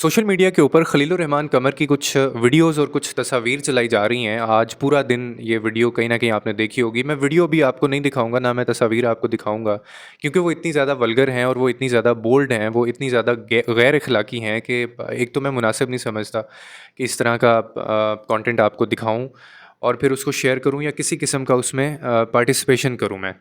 Social media के ऊपर खलीलुर रहमान कमर की कुछ वीडियोस और कुछ तस्वीर चलाई जा रही हैं। आज पूरा दिन ये वीडियो कहीं न कहीं आपने देखी होगी। मैं वीडियो भी आपको नहीं दिखाऊँगा, ना मैं तस्वीर आपको दिखाऊँगा, क्योंकि वो इतनी ज़्यादा वल्गर हैं और वो इतनी ज़्यादा बोल्ड हैं, वो इतनी ज़्यादा गैर अखलाकी हैं कि एक तो मैं मुनासिब नहीं समझता कि इस तरह का कंटेंट आपको दिखाऊँ और फिर उसको शेयर करूँ या किसी किस्म का उसमें पार्टिसिपेशन करूँ मैं।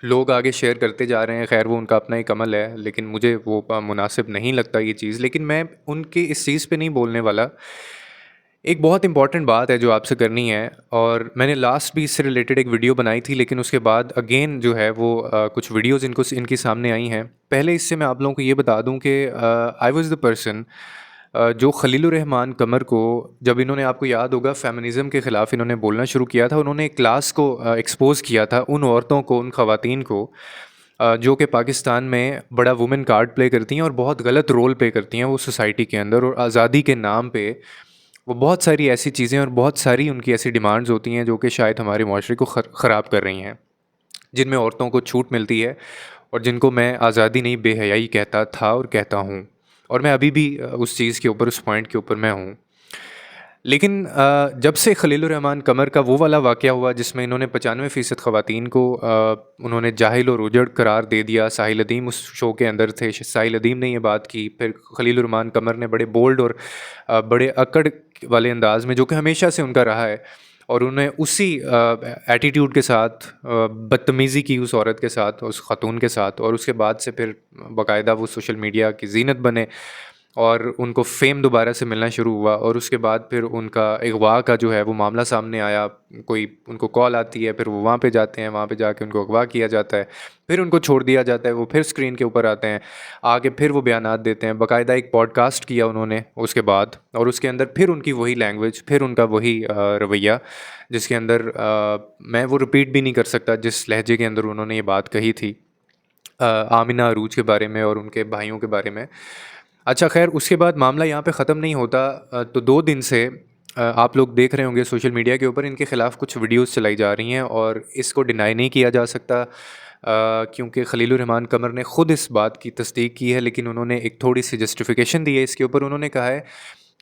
लोग आगे शेयर करते जा रहे हैं, ख़ैर वो उनका अपना एक अमल है, लेकिन मुझे वो मुनासिब नहीं लगता ये चीज़। लेकिन मैं उनकी इस चीज़ पे नहीं बोलने वाला। एक बहुत इम्पॉर्टेंट बात है जो आपसे करनी है, और मैंने लास्ट भी इससे रिलेटेड एक वीडियो बनाई थी, लेकिन उसके बाद अगेन जो है वो कुछ वीडियोज़ इनकी सामने आई हैं। पहले इससे मैं आप लोगों को ये बता दूँ कि आई वाज़ द पर्सन जो खलीलुर रहमान कमर को, जब इन्होंने, आपको याद होगा, फेमिनिज़्म के ख़िलाफ़ इन्होंने बोलना शुरू किया था, उन्होंने एक क्लास को एक्सपोज़ किया था उन औरतों को, उन ख़वातीन को जो कि पाकिस्तान में बड़ा वुमेन कार्ड प्ले करती हैं और बहुत गलत रोल प्ले करती हैं वो सोसाइटी के अंदर, और आज़ादी के नाम पे वो बहुत सारी ऐसी चीज़ें और बहुत सारी उनकी ऐसी डिमांड्स होती हैं जो कि शायद हमारे माशरे को ख़राब कर रही हैं, जिनमें औरतों को छूट मिलती है और जिनको मैं आज़ादी नहीं बेहयाई कहता था और कहता हूँ, और मैं अभी भी उस चीज़ के ऊपर, उस पॉइंट के ऊपर मैं हूँ। लेकिन जब से खलीलुर रहमान कमर का वो वाला वाक़या हुआ जिसमें इन्होंने 95% ख़वातीन को उन्होंने जाहिल और उजड़ करार दे दिया। साहिल अदीम उस शो के अंदर थे, साहिल अदीम ने ये बात की, फिर खलीलुर रहमान कमर ने बड़े बोल्ड और बड़े अकड़ वाले अंदाज़ में, जो कि हमेशा से उनका रहा है, और उन्हें उसी एटीट्यूड के साथ बदतमीज़ी की उस औरत के साथ, उस खातून के साथ, और उसके बाद से फिर बाकायदा वो सोशल मीडिया की ज़ीनत बने और उनको फ़ेम दोबारा से मिलना शुरू हुआ। और उसके बाद फिर उनका अगवा का जो है वो मामला सामने आया। कोई उनको कॉल आती है, फिर वो वहाँ पे जाते हैं, वहाँ पे जाके उनको अगवा किया जाता है, फिर उनको छोड़ दिया जाता है, वो फिर स्क्रीन के ऊपर आते हैं, आके फिर वो बयानात देते हैं। बाकायदा एक पॉडकास्ट किया उन्होंने उसके बाद, और उसके अंदर फिर उनकी वही लैंग्वेज, फिर उनका वही रवैया, जिसके अंदर मैं वो रिपीट भी नहीं कर सकता जिस लहजे के अंदर उन्होंने ये बात कही थी आमिना अरूज के बारे में और उनके भाइयों के बारे में। अच्छा, ख़ैर उसके बाद मामला यहाँ पे ख़त्म नहीं होता। तो 2 दिन से आप लोग देख रहे होंगे सोशल मीडिया के ऊपर इनके ख़िलाफ़ कुछ वीडियोज़ चलाई जा रही हैं, और इसको डिनाई नहीं किया जा सकता क्योंकि खलीलुर रहमान कमर ने ख़ुद इस बात की तस्दीक की है, लेकिन उन्होंने एक थोड़ी-सी जस्टिफ़िकेशन दी है इसके ऊपर। उन्होंने कहा है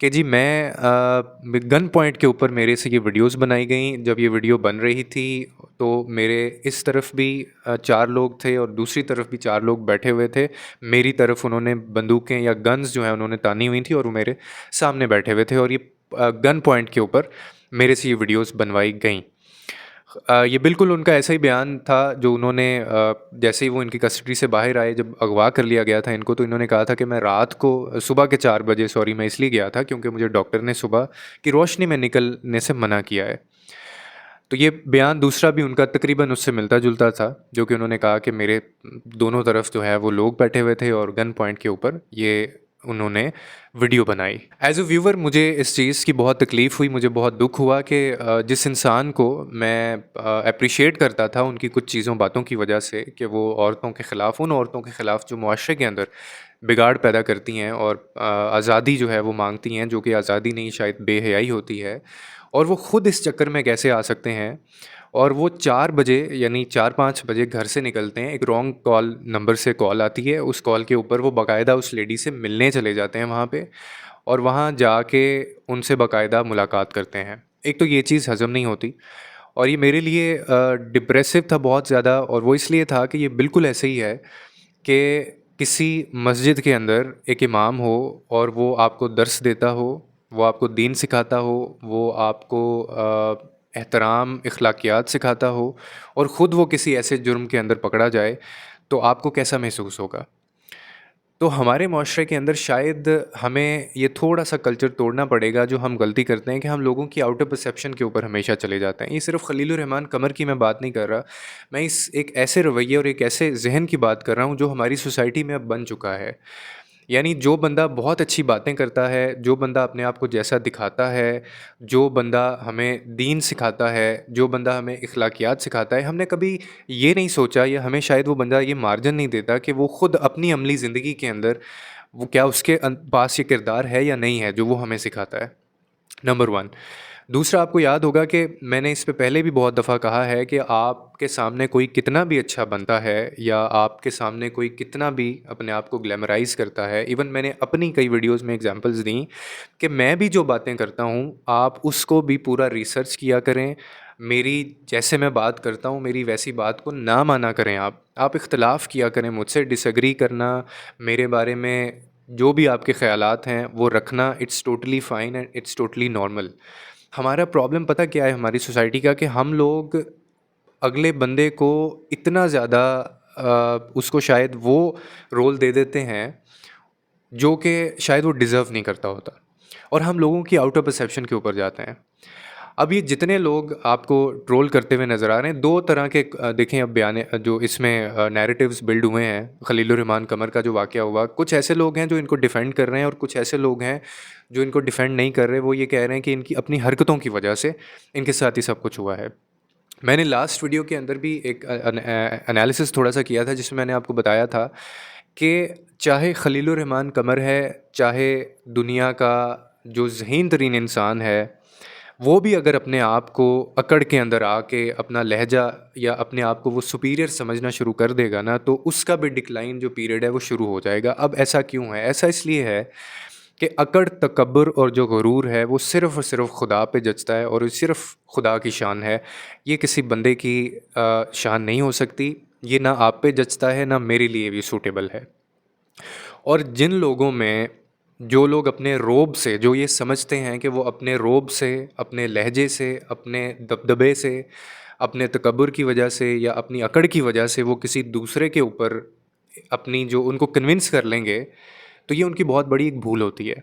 कि जी, मैं गन पॉइंट के ऊपर मेरे से ये वीडियोज़ बनाई गई। जब ये वीडियो बन रही थी तो मेरे इस तरफ भी 4 लोग थे और दूसरी तरफ भी 4 लोग बैठे हुए थे। मेरी तरफ उन्होंने बंदूकें या गन्स जो हैं उन्होंने तानी हुई थी, और वो मेरे सामने बैठे हुए थे, और ये गन पॉइंट के ऊपर मेरे से ये वीडियोज़ बनवाई गईं। ये बिल्कुल उनका ऐसा ही बयान था जो उन्होंने जैसे ही वो इनकी कस्टडी से बाहर आए, जब अगवा कर लिया गया था इनको, तो इन्होंने कहा था कि मैं रात को सुबह के 4 बजे, सॉरी मैं इसलिए गया था क्योंकि मुझे डॉक्टर ने सुबह की रोशनी में निकलने से मना किया है। तो ये बयान दूसरा भी उनका तकरीबन उससे मिलता-जुलता था, जो कि उन्होंने कहा कि मेरे दोनों तरफ जो है वो लोग बैठे हुए थे और गन पॉइंट के ऊपर ये उन्होंने वीडियो बनाई। एज़ अ व्यूअर मुझे इस चीज़ की बहुत तकलीफ़ हुई, मुझे बहुत दुःख हुआ कि जिस इंसान को मैं एप्रिशिएट करता था उनकी कुछ चीज़ों बातों की वजह से, कि वो औरतों के ख़िलाफ़, उन औरतों के ख़िलाफ़ जो मुआशरे के अंदर बिगाड़ पैदा करती हैं और आज़ादी जो है वो माँगती हैं, जो कि आज़ादी नहीं शायद बेहयाई होती है, और वो ख़ुद इस चक्कर में कैसे आ सकते हैं। और वो 4 बजे यानी 4-5 बजे घर से निकलते हैं, एक रॉन्ग कॉल नंबर से कॉल आती है, उस कॉल के ऊपर वो बाकायदा उस लेडी से मिलने चले जाते हैं वहाँ पे, और वहाँ जाके उनसे बाकायदा मुलाकात करते हैं। एक तो ये चीज़ हज़म नहीं होती, और ये मेरे लिए डिप्रेसिव था बहुत ज़्यादा, और वो इसलिए था कि ये बिल्कुल ऐसे ही है कि किसी मस्जिद के अंदर एक इमाम हो और वो आपको दर्स देता हो, वो आपको दीन सिखाता हो, वो आपको एहतराम, अखलाकियात सिखाता हो, और ख़ुद वो किसी ऐसे जुर्म के अंदर पकड़ा जाए, तो आपको कैसा महसूस होगा? तो हमारे माशरे के अंदर शायद हमें ये थोड़ा-सा कल्चर तोड़ना पड़ेगा, जो हम गलती करते हैं कि हम लोगों की आउटर परसेप्शन के ऊपर हमेशा चले जाते हैं। ये सिर्फ़ खलीलुर रहमान कमर की मैं बात नहीं कर रहा, मैं इस एक ऐसे रवैये और एक ऐसे ज़हन की बात कर रहा हूँ जो हमारी सोसाइटी में अब बन चुका है। यानी जो बंदा बहुत अच्छी बातें करता है, जो बंदा अपने आप को जैसा दिखाता है, जो बंदा हमें दीन सिखाता है, जो बंदा हमें अखलाकियात सिखाता है, हमने कभी ये नहीं सोचा, या हमें शायद वो बंदा ये मार्जिन नहीं देता कि वो ख़ुद अपनी अमली ज़िंदगी के अंदर वो क्या उसके पास ये किरदार है या नहीं है जो वो हमें सिखाता है। नंबर 1। दूसरा, आपको याद होगा कि मैंने इस पे पहले भी बहुत दफ़ा कहा है कि आपके सामने कोई कितना भी अच्छा बनता है या आपके सामने कोई कितना भी अपने आप को ग्लैमराइज़ करता है, इवन मैंने अपनी कई वीडियोज़ में एग्ज़ाम्पल्स दी कि मैं भी जो बातें करता हूँ, आप उसको भी पूरा रिसर्च किया करें। मेरी जैसे मैं बात करता हूँ, मेरी वैसी बात को ना माना करें आप। आप इख्तलाफ़ किया करें मुझसे, डिसएग्री करना, मेरे बारे में जो भी आपके ख़यालात हैं, वो रखना, it's totally fine and it's totally normal. हमारा प्रॉब्लम पता क्या है हमारी सोसाइटी का, कि हम लोग अगले बंदे को इतना ज़्यादा उसको शायद वो रोल दे देते हैं जो कि शायद वो डिज़र्व नहीं करता होता, और हम लोगों की आउटर परसेप्शन के ऊपर जाते हैं। अब ये जितने लोग आपको ट्रोल करते हुए नज़र आ रहे हैं, 2 तरह के देखें अब बयाने जो इसमें नैरेटिव्स बिल्ड हुए हैं खलीलुर रहमान कमर का जो वाक़या हुआ। कुछ ऐसे लोग हैं जो इनको डिफेंड कर रहे हैं और कुछ ऐसे लोग हैं जो इनको डिफेंड नहीं कर रहे। वो ये कह रहे हैं कि इनकी अपनी हरकतों की वजह से इनके साथ ही सब कुछ हुआ है। मैंने लास्ट वीडियो के अंदर भी एक एनालिसिस थोड़ा-सा किया था, जिसमें मैंने आपको बताया था कि चाहे खलीलुर रहमान कमर है, चाहे दुनिया का जो ज़हीन तरीन इंसान है, वो भी अगर अपने आप को अकड़ के अंदर आके अपना लहजा या अपने आप को वो सुपीरियर समझना शुरू कर देगा ना, तो उसका भी डिक्लाइन जो पीरियड है वो शुरू हो जाएगा। अब ऐसा क्यों है? ऐसा इसलिए है कि अकड़, तकब्बुर और जो गुरूर है वो सिर्फ़ और सिर्फ़ खुदा पे जचता है, और ये सिर्फ़ खुदा की शान है। ये किसी बंदे की शान नहीं हो सकती। ये ना आप पे जचता है, ना मेरे लिए भी सूटेबल है। और जिन लोगों में, जो लोग अपने रोब से, जो ये समझते हैं कि वो अपने रोब से, अपने लहजे से, अपने दबदबे से, अपने तकब्बुर की वजह से या अपनी अकड़ की वजह से वो किसी दूसरे के ऊपर अपनी जो उनको कन्विंस कर लेंगे, तो ये उनकी बहुत बड़ी एक भूल होती है।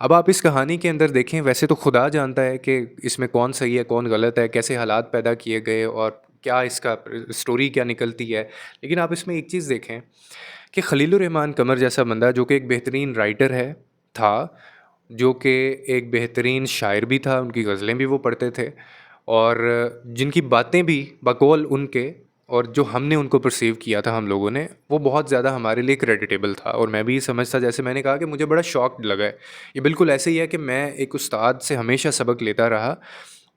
अब आप इस कहानी के अंदर देखें, वैसे तो खुदा जानता है कि इसमें कौन सही है, कौन गलत है, कैसे हालात पैदा किए गए और क्या इसका स्टोरी क्या निकलती है। लेकिन आप इसमें एक चीज़ देखें कि खलीलुर रहमान कमर जैसा बंदा, जो कि एक बेहतरीन राइटर था, जो कि एक बेहतरीन शायर भी था, उनकी ग़ज़लें भी वो पढ़ते थे, और जिनकी बातें भी बकौल उनके, और जो हमने उनको परसीव किया था हम लोगों ने, वो बहुत ज़्यादा हमारे लिए क्रेडिटेबल था। और मैं भी ये समझता, जैसे मैंने कहा कि मुझे बड़ा शॉक्ड लगा है। ये बिल्कुल ऐसे ही है कि मैं एक उस्ताद से हमेशा सबक लेता रहा,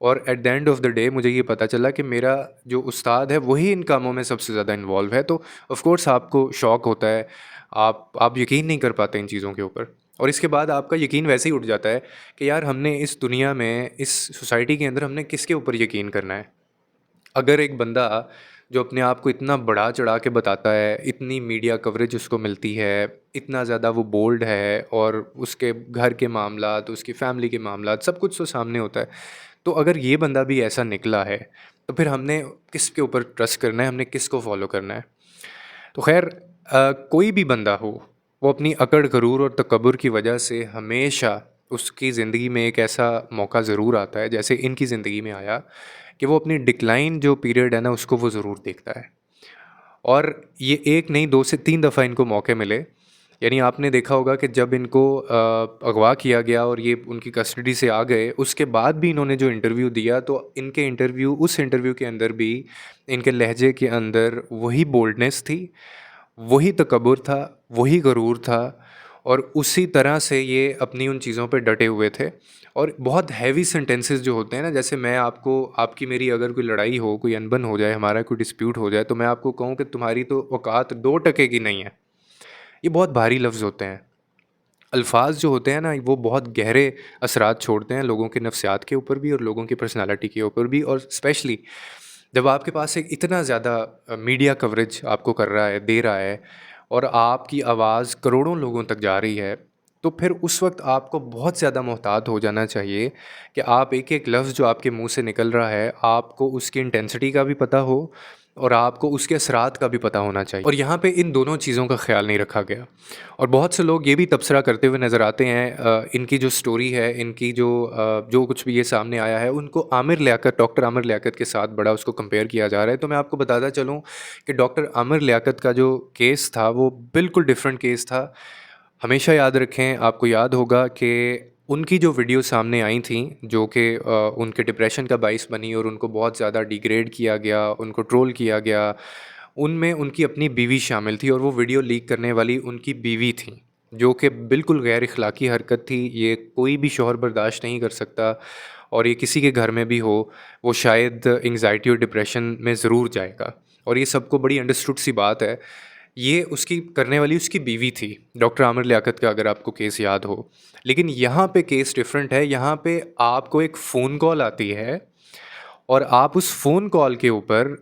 और at the end of the day मुझे ये पता चला कि मेरा जो उस्ताद है वही इन कामों में सबसे ज़्यादा इन्वॉल्व है। तो ऑफ़ कोर्स आपको शॉक होता है, आप यकीन नहीं कर पाते इन चीज़ों के ऊपर, और इसके बाद आपका यकीन वैसे ही उठ जाता है कि यार, हमने इस दुनिया में, इस सोसाइटी के अंदर हमने किसके ऊपर यकीन करना है। अगर एक बंदा जो अपने आप को इतना बढ़ा चढ़ा के बताता है, इतनी मीडिया कवरेज उसको मिलती है, इतना ज़्यादा वो बोल्ड है, और उसके घर के मामलात, उसकी फैमिली के मामलात, सब कुछ तो सामने होता है। तो अगर ये बंदा भी ऐसा निकला है, तो फिर हमने किसके ऊपर ट्रस्ट करना है, हमने किसको फॉलो करना है? तो खैर, कोई भी बंदा हो, वो अपनी अकड़, गरूर और तकब्बुर की वजह से हमेशा उसकी ज़िंदगी में एक ऐसा मौका ज़रूर आता है, जैसे इनकी ज़िंदगी में आया, कि वो अपनी डिक्लाइन जो पीरियड है ना, उसको वो ज़रूर देखता है। और ये एक नहीं, 2 से 3 दफ़ा इनको मौके मिले। यानी आपने देखा होगा कि जब इनको अगवा किया गया और ये उनकी कस्टडी से आ गए, उसके बाद भी इन्होंने जो इंटरव्यू दिया, तो उस इंटरव्यू के अंदर भी इनके लहजे के अंदर वही बोल्डनेस थी, वही तकब्बुर था, वही गरूर था, और उसी तरह से ये अपनी उन चीज़ों पे डटे हुए थे। और बहुत हैवी सेंटेंसेस जो होते हैं ना, जैसे मैं आपको, आपकी मेरी अगर कोई लड़ाई हो, कोई अनबन हो जाए, हमारा कोई डिस्प्यूट हो जाए, तो मैं आपको कहूँ कि तुम्हारी तो औकात 2 टके की नहीं है। ये बहुत भारी लफ्ज़ होते हैं। अल्फ़ाज़ जो होते हैं ना, वो बहुत गहरे असरात छोड़ते हैं लोगों के नफ्सियात के ऊपर भी और लोगों की पर्सनैलिटी के ऊपर भी। और स्पेशली जब आपके पास एक इतना ज़्यादा मीडिया कवरेज आपको कर रहा है, दे रहा है, और आपकी आवाज़ करोड़ों लोगों तक जा रही है, तो फिर उस वक़्त आपको बहुत ज़्यादा मोहतात हो जाना चाहिए कि आप एक-एक लफ्ज़ जो आपके मुँह से निकल रहा है, आपको उसकी इंटेंसिटी का भी पता हो, और आपको उसके असरात का भी पता होना चाहिए। और यहाँ पे इन दोनों चीज़ों का ख़्याल नहीं रखा गया। और बहुत से लोग ये भी तबसरा करते हुए नज़र आते हैं, इनकी जो स्टोरी है, इनकी जो कुछ भी ये सामने आया है, उनको आमिर लियाकत, डॉक्टर आमिर लियाकत के साथ बड़ा उसको कंपेयर किया जा रहा है। तो मैं आपको बताता चलूँ कि डॉक्टर आमिर लियाकत का जो केस था, वो बिल्कुल डिफरेंट केस था। हमेशा याद रखें, आपको याद होगा कि उनकी जो वीडियो सामने आई थी, जो कि उनके डिप्रेशन का बाइस बनी और उनको बहुत ज़्यादा डिग्रेड किया गया, उनको ट्रोल किया गया, उनमें उनकी अपनी बीवी शामिल थी, और वो वीडियो लीक करने वाली उनकी बीवी थी। जो कि बिल्कुल गैर इख़लाक़ी हरकत थी। ये कोई भी शौहर बर्दाश्त नहीं कर सकता, और ये किसी के घर में भी हो, वो शायद एंग्ज़ायटी और डिप्रेशन में ज़रूर जाएगा, और ये सबको बड़ी अंडरस्टूड सी बात है। ये उसकी करने वाली उसकी बीवी थी, डॉक्टर आमिर लियाकत का, अगर आपको केस याद हो। लेकिन यहाँ पे केस डिफरेंट है। यहाँ पे आपको एक फ़ोन कॉल आती है, और आप उस फ़ोन कॉल के ऊपर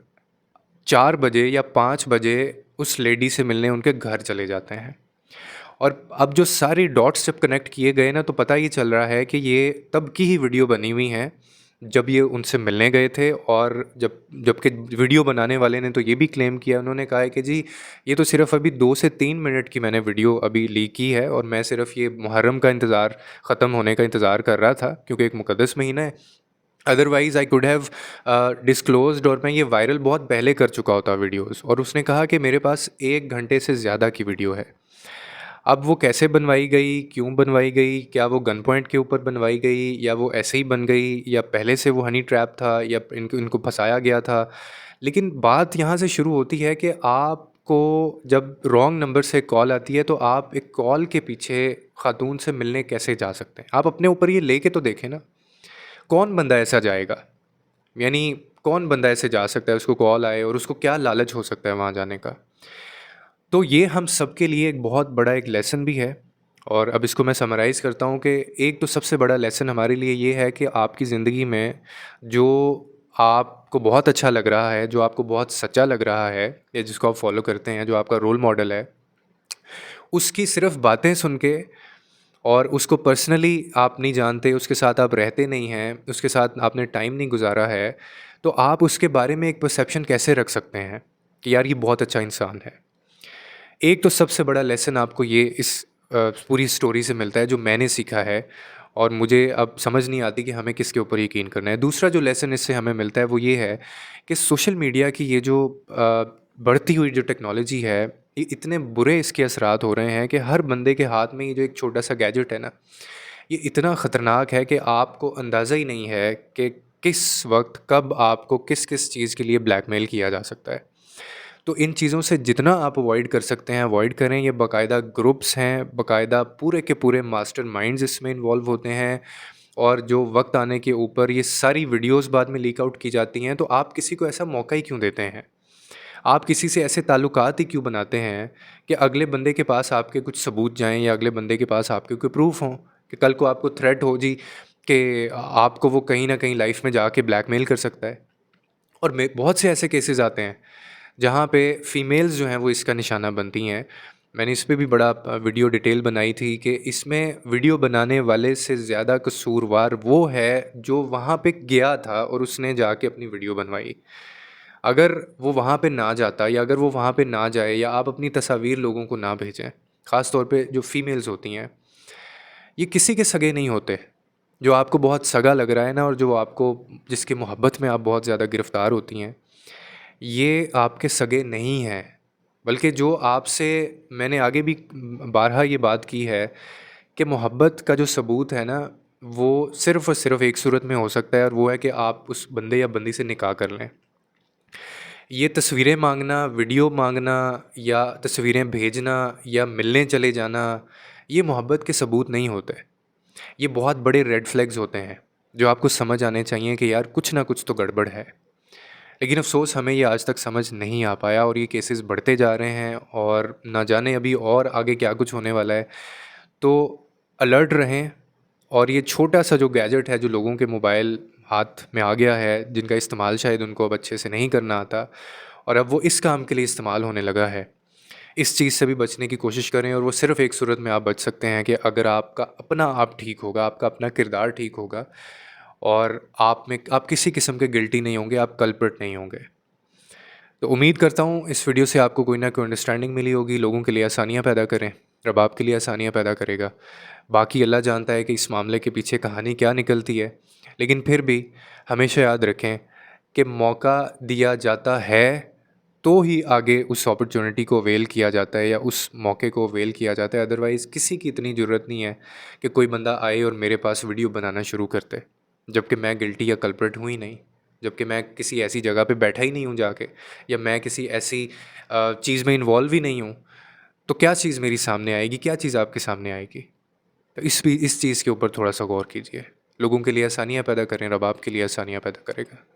4 बजे या 5 बजे उस लेडी से मिलने उनके घर चले जाते हैं। और अब जो सारे डॉट्स जब कनेक्ट किए गए ना, तो पता ये चल रहा है कि ये तब की ही वीडियो बनी हुई है जब ये उनसे मिलने गए थे। और जबकि वीडियो बनाने वाले ने तो ये भी क्लेम किया, उन्होंने कहा है कि जी ये तो सिर्फ़ अभी 2 से 3 मिनट की मैंने वीडियो अभी ली की है, और मैं सिर्फ़ ये मुहर्रम का इंतज़ार, ख़त्म होने का इंतज़ार कर रहा था, क्योंकि एक मुक़द्दस महीना है। Otherwise I could have disclosed, और मैं ये वायरल बहुत पहले कर चुका होता वीडियोज़। और उसने कहा कि मेरे पास 1 घंटे से ज़्यादा की वीडियो है। अब वो कैसे बनवाई गई, क्यों बनवाई गई, क्या वो गन पॉइंट के ऊपर बनवाई गई, या वो ऐसे ही बन गई, या पहले से वो हनी ट्रैप था, या इनको इनको फंसाया गया था। लेकिन बात यहाँ से शुरू होती है कि आपको जब रॉन्ग नंबर से कॉल आती है, तो आप एक कॉल के पीछे खातून से मिलने कैसे जा सकते हैं? आप अपने ऊपर ये लेके तो देखें ना। कौन बंदा ऐसा जाएगा? यानी कौन बंदा ऐसे जा सकता है, उसको कॉल आए और उसको क्या लालच हो सकता है वहाँ जाने का? तो ये हम सबके लिए एक बहुत बड़ा एक लेसन भी है। और अब इसको मैं समराइज़ करता हूँ कि एक तो सबसे बड़ा लेसन हमारे लिए ये है कि आपकी ज़िंदगी में जो आपको बहुत अच्छा लग रहा है, जो आपको बहुत सच्चा लग रहा है, या जिसको आप फॉलो करते हैं, जो आपका रोल मॉडल है, उसकी सिर्फ बातें सुन के, और उसको पर्सनली आप नहीं जानते, उसके साथ आप रहते नहीं हैं, उसके साथ आपने टाइम नहीं गुजारा है, तो आप उसके बारे में एक परसेप्शन कैसे रख सकते हैं कि यार ये बहुत अच्छा इंसान है? एक तो सबसे बड़ा लेसन आपको ये इस पूरी स्टोरी से मिलता है, जो मैंने सीखा है, और मुझे अब समझ नहीं आती कि हमें किसके ऊपर यकीन करना है। दूसरा जो लेसन इससे हमें मिलता है वो ये है कि सोशल मीडिया की ये जो बढ़ती हुई जो टेक्नोलॉजी है, ये इतने बुरे इसके असरात हो रहे हैं कि हर बंदे के हाथ में ये जो एक छोटा सा गैजेट है ना, ये इतना ख़तरनाक है कि आपको अंदाज़ा ही नहीं है कि किस वक्त कब आपको किस किस चीज़ के लिए ब्लैकमेल किया जा सकता है। तो इन चीज़ों से जितना आप अवॉइड कर सकते हैं अवॉइड करें। ये बाकायदा ग्रुप्स हैं, बाकायदा पूरे के पूरे मास्टरमाइंड्स इसमें इन्वॉल्व होते हैं, और जो वक्त आने के ऊपर ये सारी वीडियोस बाद में लीक आउट की जाती हैं, तो आप किसी को ऐसा मौका ही क्यों देते हैं? आप किसी से ऐसे ताल्लुकात ही क्यों बनाते हैं कि अगले बंदे के पास आपके कुछ सबूत जाएँ, या अगले बंदे के पास आपके कोई प्रूफ़ हों, कि कल को आपको थ्रेट हो जी कि आपको वो कहीं न कहीं लाइफ़ में जाके ब्लैकमेल कर सकता है। और मे बहुत से ऐसे केसेस आते हैं जहाँ पे फीमेल्स जो हैं वो इसका निशाना बनती हैं। मैंने इस पे भी बड़ा वीडियो डिटेल बनाई थी कि इसमें वीडियो बनाने वाले से ज़्यादा कसूरवार वो है जो वहाँ पे गया था और उसने जाके अपनी वीडियो बनवाई। अगर वो वहाँ पे ना जाता, या अगर वो वहाँ पे ना जाए, या आप अपनी तस्वीर लोगों को ना भेजें, ख़ास तौर पे जो फीमेल्स होती हैं, ये किसी के सगे नहीं होते। जो आपको बहुत सगा लग रहा है ना, और जो आपको जिसकी मोहब्बत में आप बहुत ज़्यादा गिरफ़्तार होती हैं, ये आपके सगे नहीं हैं। बल्कि जो आपसे, मैंने आगे भी बारहा ये बात की है कि मोहब्बत का जो सबूत है ना, वो सिर्फ़ और सिर्फ़ एक सूरत में हो सकता है, और वो है कि आप उस बंदे या बंदी से निकाह कर लें। ये तस्वीरें माँगना, वीडियो माँगना, या तस्वीरें भेजना, या मिलने चले जाना, ये मोहब्बत के सबूत नहीं होते। ये बहुत बड़े रेड फ्लैग्स होते हैं, जो आपको समझ आने चाहिए कि यार कुछ ना कुछ तो गड़बड़ है। लेकिन अफ़सोस हमें ये आज तक समझ नहीं आ पाया, और ये केसेस बढ़ते जा रहे हैं, और ना जाने अभी और आगे क्या कुछ होने वाला है। तो अलर्ट रहें। और ये छोटा-सा जो गैजेट है, जो लोगों के मोबाइल हाथ में आ गया है, जिनका इस्तेमाल शायद उनको अब अच्छे से नहीं करना आता, और अब वो इस काम के लिए इस्तेमाल होने लगा है। इस चीज़ से भी बचने की कोशिश करें, और वो सिर्फ़ एक सूरत में आप बच सकते हैं कि अगर आपका अपना आप ठीक होगा, आपका अपना किरदार ठीक होगा, और आप किसी किस्म के गिल्टी नहीं होंगे, आप कल्प्रिट नहीं होंगे। तो उम्मीद करता हूँ इस वीडियो से आपको कोई ना कोई अंडरस्टैंडिंग मिली होगी। लोगों के लिए आसानियाँ पैदा करें, रब आपके लिए आसानियाँ पैदा करेगा। बाकी अल्लाह जानता है कि इस मामले के पीछे कहानी क्या निकलती है। लेकिन फिर भी हमेशा याद रखें कि मौका दिया जाता है तो ही आगे उस अपॉर्चुनिटी को अवेल किया जाता है, या उस मौके को अवेल किया जाता है। अदरवाइज़ किसी की इतनी ज़रूरत नहीं है कि कोई बंदा आए और मेरे पास वीडियो बनाना शुरू कर दे, जबकि मैं गिल्टी या कल्प्रिट हूँ ही नहीं। जबकि मैं किसी ऐसी जगह पे बैठा ही नहीं हूँ जाके, या मैं किसी ऐसी चीज़ में इन्वॉल्व ही नहीं हूँ। तो क्या चीज़ मेरी सामने आएगी, क्या चीज़ आपके सामने आएगी? तो इस चीज़ के ऊपर थोड़ा-सा गौर कीजिए। लोगों के लिए आसानियाँ पैदा करें, रब आपके लिए आसानियाँ पैदा करेगा।